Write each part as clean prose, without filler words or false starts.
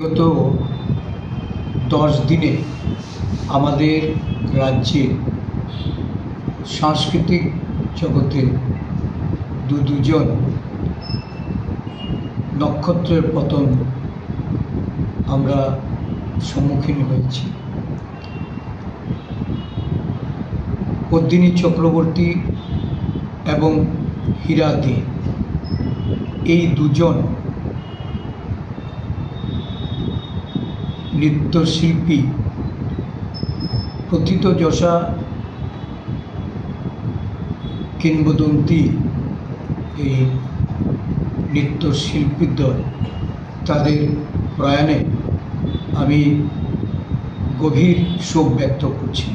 গত 10 দিনে আমাদের রাজ্যে সাংস্কৃতিক জগতে দুজন নক্ষত্রের পতন আমরা সম্মুখীন হয়েছি। পদ্মিনী চক্রবর্তী এবং হীরা দে, এই দুজন নৃত্যশিল্পী প্রথিতযশা কিংবদন্তি এই নৃত্যশিল্পীদ্বয়, তাদের প্রয়াণে আমি গভীর শোক ব্যক্ত করছি।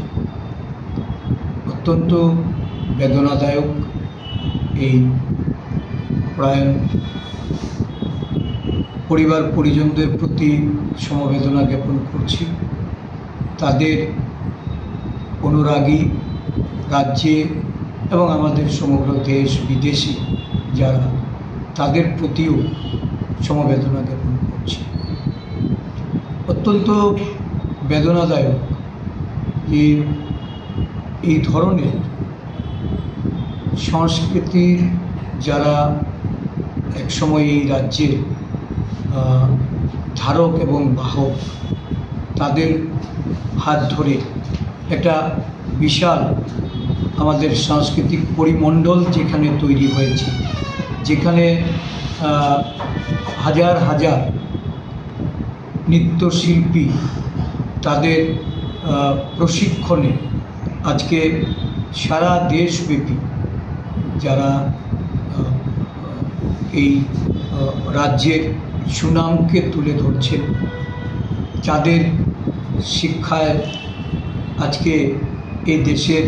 অত্যন্ত বেদনাদায়ক এই প্রয়াণ। পরিবার পরিজনদের প্রতি সমবেদনা জ্ঞাপন করছি। তাদের অনুরাগী রাজ্যে এবং আমাদের সমগ্র দেশ বিদেশে যারা, তাদের প্রতিও সমবেদনা জ্ঞাপন করছি। অত্যন্ত বেদনাদায়ক যে এই ধরনের সংস্কৃতির যারা একসময় এই রাজ্যের ধারক এবং বাহক, তাদের হাত ধরে একটা বিশাল আমাদের সাংস্কৃতিক পরিমণ্ডল যেখানে তৈরি হয়েছে, যেখানে হাজার হাজার নৃত্যশিল্পী তাদের প্রশিক্ষণে আজকে সারা দেশব্যাপী যারা এই রাজ্যের সুনামকে তুলে ধরছেন, যাদের শিক্ষায় আজকে এই দেশের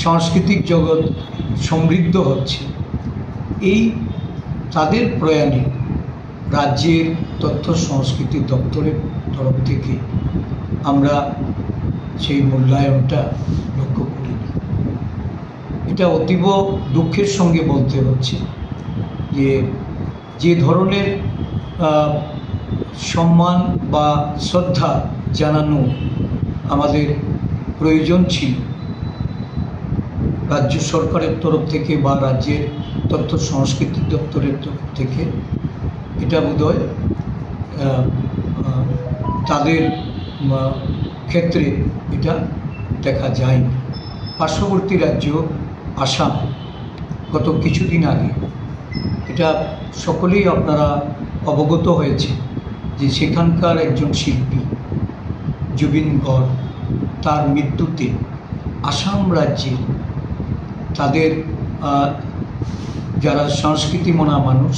সাংস্কৃতিক জগৎ সমৃদ্ধ হচ্ছে, এই তাদের প্রয়াণে রাজ্যের তথ্য সংস্কৃতি দপ্তরের তরফ থেকে আমরা সেই মূল্যায়নটা লক্ষ্য করিনি। এটা অতীব দুঃখের সঙ্গে বলতে হচ্ছে যে ধরনের সম্মান বা শ্রদ্ধা জানানো আমাদের প্রয়োজন ছিল রাজ্য সরকারের তরফ থেকে বা রাজ্যের তথ্য সংস্কৃতি দপ্তরের তরফ থেকে, এটা বোধহয় তাদের ক্ষেত্রে এটা দেখা যায়নি। পার্শ্ববর্তী রাজ্য আসাম গত কিছুদিন আগে, এটা সকলেই আপনারা অবগত হয়েছে যে সেখানকার একজন শিল্পী জুবিন গর্গ, তার মৃত্যুতে আসাম রাজ্যে তাদের যারা সংস্কৃতি মনা মানুষ,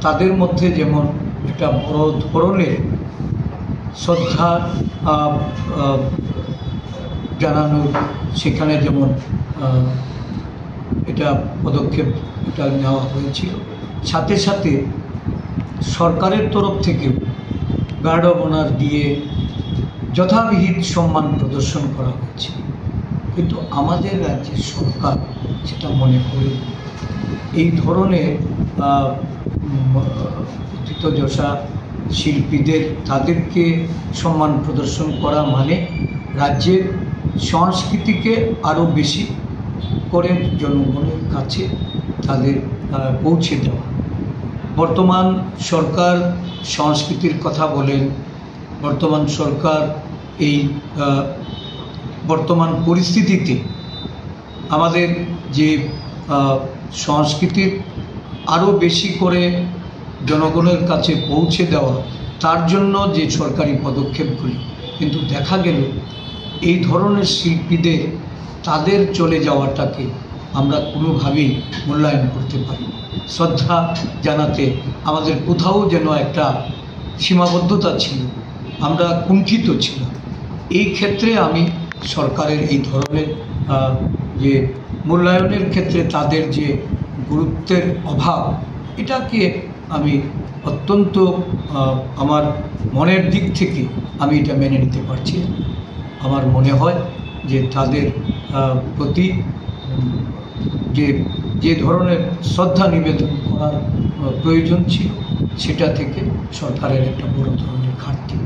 তাদের মধ্যে যেমন একটা বড় ধরনের শ্রদ্ধা জানানোর সেখানে যেমন এটা পদক্ষেপ এটা নেওয়া হয়েছিল, সাথে সাথে সরকারের তরফ থেকেও গার্ড অব অনার দিয়ে যথাবিহিত সম্মান প্রদর্শন করা হয়েছে। কিন্তু আমাদের রাজ্যের সরকার সেটা মনে করে এই ধরনের প্রথিতযশা শিল্পীদের, তাদেরকে সম্মান প্রদর্শন করা মানে রাজ্যের সংস্কৃতিকে আরও বেশি করে জনগণের কাছে তাদের পৌঁছে দেওয়া। বর্তমান সরকার সংস্কৃতির কথা বলেন, বর্তমান সরকার এই বর্তমান পরিস্থিতিতে আমাদের যে সংস্কৃতির আরও বেশি করে জনগণের কাছে পৌঁছে দেওয়া, তার জন্য যে সরকারি পদক্ষেপগুলি, কিন্তু দেখা গেল এই ধরনের শিল্পীদের তাদের চলে যাওয়াটাকে আমরা কোনোভাবেই মূল্যায়ন করতে পারি। শ্রদ্ধা জানাতে আমাদের কোথাও যেন একটা সীমাবদ্ধতা ছিল, আমরা কুণ্ঠিত ছিলাম। এই ক্ষেত্রে আমি সরকারের এই ধরনের যে মূল্যায়নের ক্ষেত্রে তাদের যে গুরুত্বের অভাব, এটাকে আমি অত্যন্ত আমার মনের দিক থেকে আমি এটা মেনে নিতে পারছি না। আমার মনে হয় যে তাদের প্রতি যে ধরনের শ্রদ্ধা নিবেদন করার প্রয়োজন ছিল, সেটা থেকে সরকারের একটা বড় ধরনের ঘাটতি।